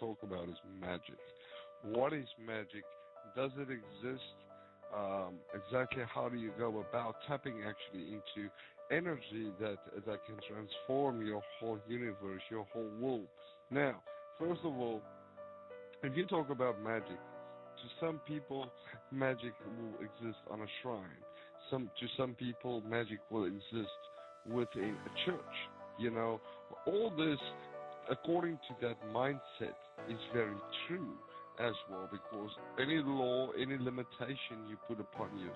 talk about is magic. What is magic? Does it exist? Exactly how do you go about tapping actually into energy that can transform your whole universe, your whole world? Now, first of all, if you talk about magic, to some people, magic will exist on a shrine. To some people, magic will exist within a church. You know, all this, according to that mindset, is very true as well. Because any law, any limitation you put upon you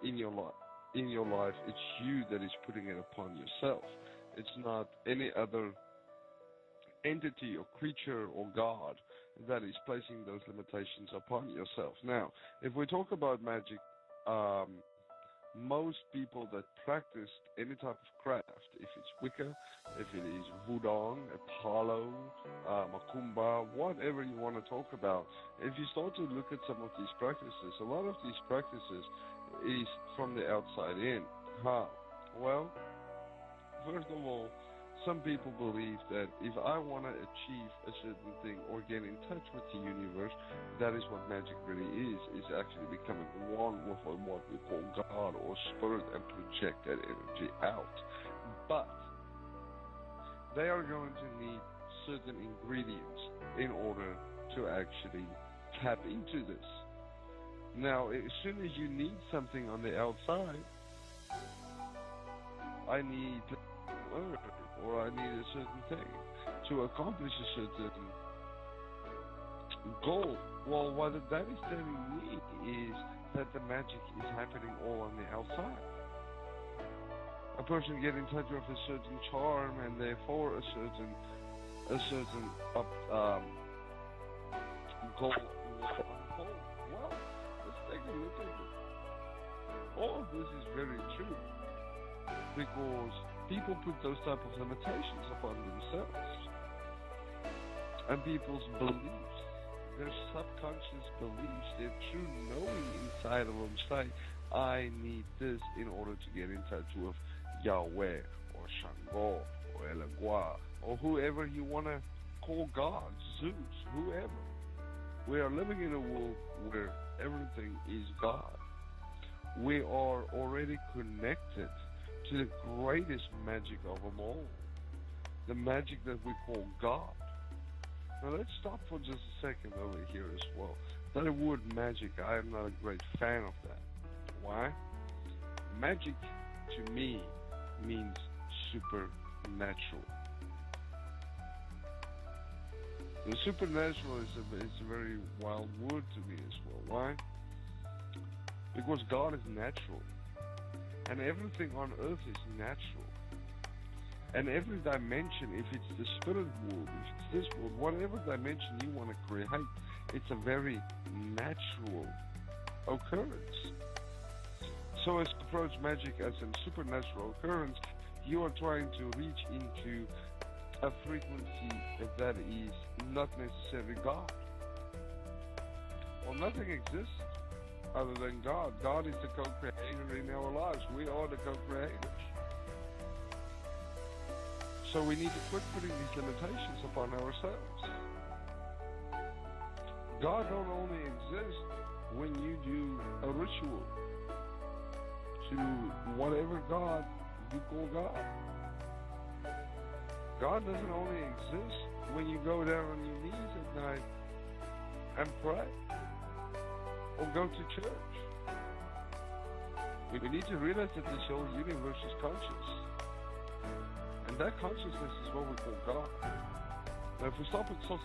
in your life, it's you that is putting it upon yourself. It's not any other entity or creature or God that is placing those limitations upon yourself. Now, if we talk about magic, most people that practice any type of craft, if it's Wicca, if it is Wudong, Apollo, Macumba, whatever you want to talk about, if you start to look at some of these practices, a lot of these practices is from the outside in. How? Well, first of all, some people believe that if I want to achieve a certain thing or get in touch with the universe, that is what magic really is actually becoming one with what we call God or spirit and project that energy out. But they are going to need certain ingredients in order to actually tap into this. Now, as soon as you need something on the outside, I need earth, or I need a certain thing to accomplish a certain goal. Well, what that is telling me is that the magic is happening all on the outside. A person get in touch with a certain charm and therefore a certain goal. Well, let's take a look at it. All of this is very true because people put those type of limitations upon themselves. And people's beliefs, their subconscious beliefs, their true knowing inside of them say, I need this in order to get in touch with Yahweh or Shango or Elagua or whoever you want to call God, Zeus, whoever. We are living in a world where everything is God. We are already connected to the greatest magic of them all, the magic that we call God. Now let's stop for just a second over here as well. That word magic, I am not a great fan of that. Why? Magic to me means supernatural. The supernatural is a very wild word to me as well. Why? Because God is natural. And everything on earth is natural. And every dimension, if it's the spirit world, if it's this world, whatever dimension you want to create, it's a very natural occurrence. So as approach magic as a supernatural occurrence, you are trying to reach into a frequency that is not necessarily God. Well, nothing exists other than God. God is the co-creator in our lives. We are the co-creators. So we need to quit putting these limitations upon ourselves. God don't only exist when you do a ritual to whatever God you call God. God doesn't only exist when you go down on your knees at night and pray or go to church. We need to realize that this whole universe is conscious. And that consciousness is what we call God. Now if we start to talk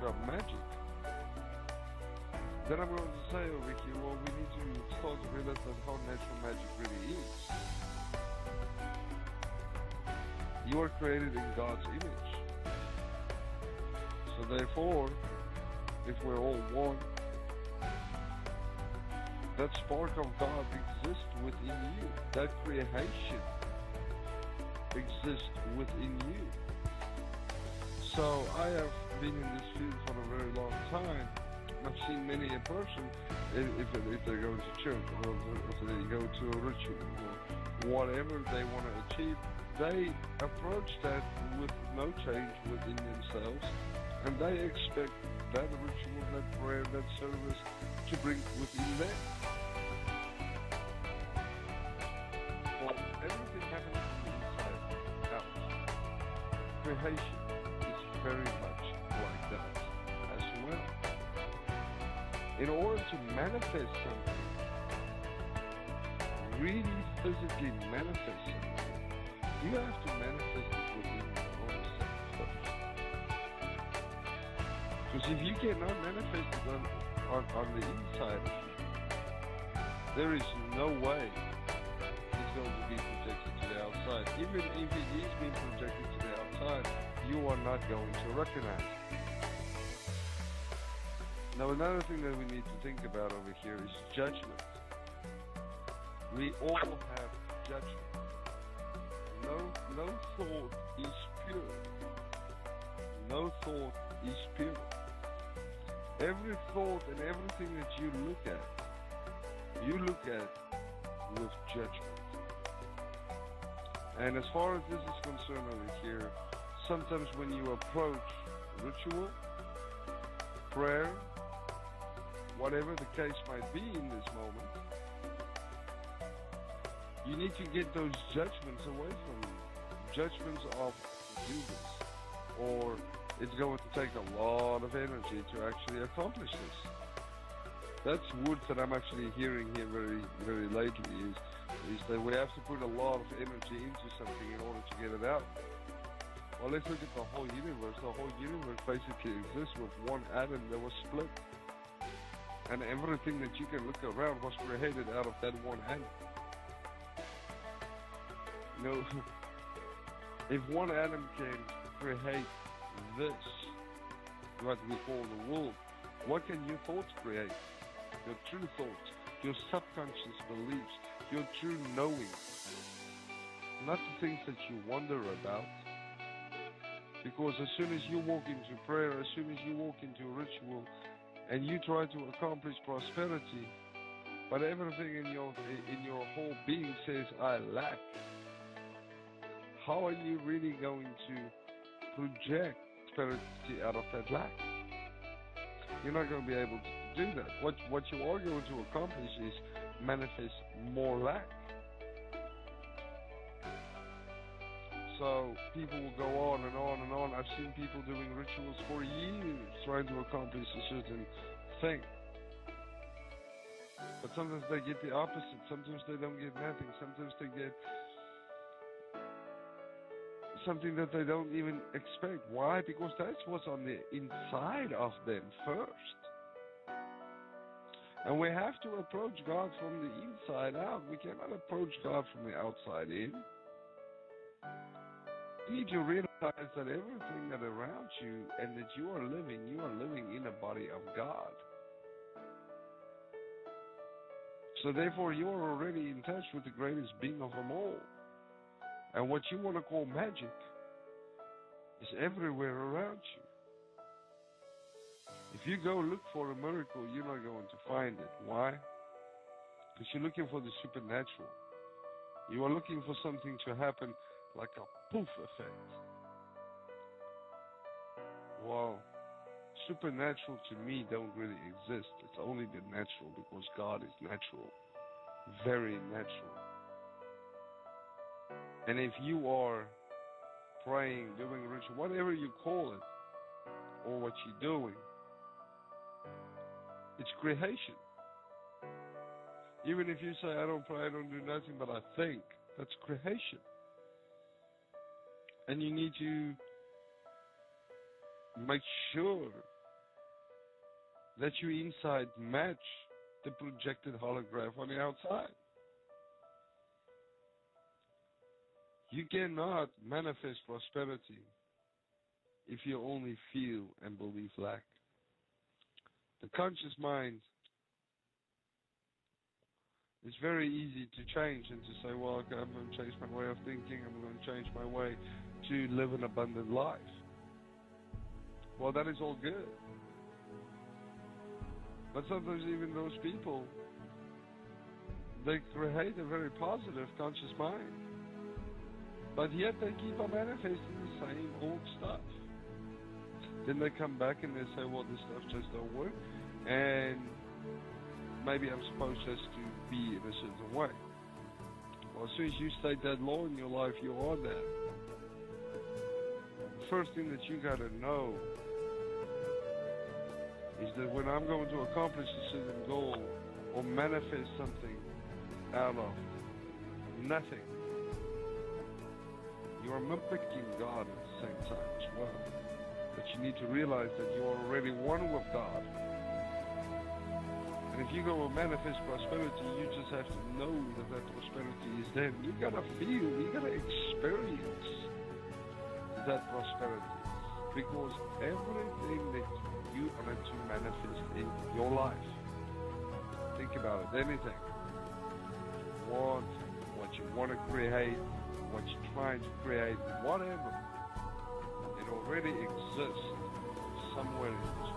about magic, then I'm going to say over here, well, we need to start to realize that how natural magic really is. You are created in God's image. So therefore, if we're all one, that spark of God exists within you. That creation exists within you. So I have been in this field for a very long time. I've seen many a person, if they go to church or if they go to a ritual or whatever they want to achieve, they approach that with no change within themselves And they expect that ritual, that prayer, that service to bring within them. Well, everything happens from the inside out. Creation is very much like that as well. In order to manifest something, really physically manifest something, you have to manifest it within your own self first. Because if you cannot manifest it on the inside of you, there is no way it's going to be projected to the outside. Even if it is being projected to the outside, you are not going to recognize it. Now, another thing that we need to think about over here is judgment. We all have judgment. No thought is pure. No thought is pure. Every thought and everything that you look at with judgment. And as far as this is concerned over here, sometimes when you approach ritual, prayer, whatever the case might be in this moment, you need to get those judgments away from you. Judgments of do this, or it's going to take a lot of energy to actually accomplish this. That's words that I'm actually hearing here very, very lately is that we have to put a lot of energy into something in order to get it out. Well, let's look at the whole universe. The whole universe basically exists with one atom that was split. And everything that you can look around was created out of that one atom. You know, if one atom can create this, what we call the world, what can your thoughts create? Your true thoughts, your subconscious beliefs, your true knowing. Not the things that you wonder about. Because as soon as you walk into prayer, as soon as you walk into a ritual, and you try to accomplish prosperity, but everything in your whole being says, I lack, how are you really going to project prosperity out of that lack? You're not going to be able to do that. What you are going to accomplish is manifest more lack. So people will go on and on and on. I've seen people doing rituals for years trying to accomplish a certain thing. But sometimes they get the opposite. Sometimes they don't get nothing. Sometimes they get something that they don't even expect. Why? Because that's what's on the inside of them first. And we have to approach God from the inside out. We cannot approach God from the outside in. You need to realize that everything that around you and that you are living in a body of God. So therefore, you are already in touch with the greatest being of them all. And what you want to call magic is everywhere around you. If you go look for a miracle, you're not going to find it. Why? Because you're looking for the supernatural. You are looking for something to happen like a poof effect. Well, supernatural to me don't really exist. It's only the natural, because God is natural, very natural. And if you are praying, doing a ritual, whatever you call it, or what you're doing, it's creation. Even if you say, I don't pray, I don't do nothing, but I think, that's creation. And you need to make sure that you inside match the projected holograph on the outside. You cannot manifest prosperity if you only feel and believe lack. The conscious mind is very easy to change and to say, well, okay, I'm going to change my way of thinking, I'm going to change my way to live an abundant life. Well, that is all good. But sometimes even those people, they create a very positive conscious mind. But yet they keep on manifesting the same old stuff. Then they come back and they say, well, this stuff just don't work, and maybe I'm supposed just to be in a certain way. Well, as soon as you state that law in your life, you are that. The first thing that you got to know is that when I'm going to accomplish a certain goal or manifest something out of nothing, you are mimicking God at the same time as well. But you need to realize that you are already one with God. And if you go and manifest prosperity, you just have to know that that prosperity is there. You gotta feel, you gotta experience that prosperity. Because everything that you want to manifest in your life, think about it, anything, what you want to create, what you're trying to create, whatever, it already exists somewhere in this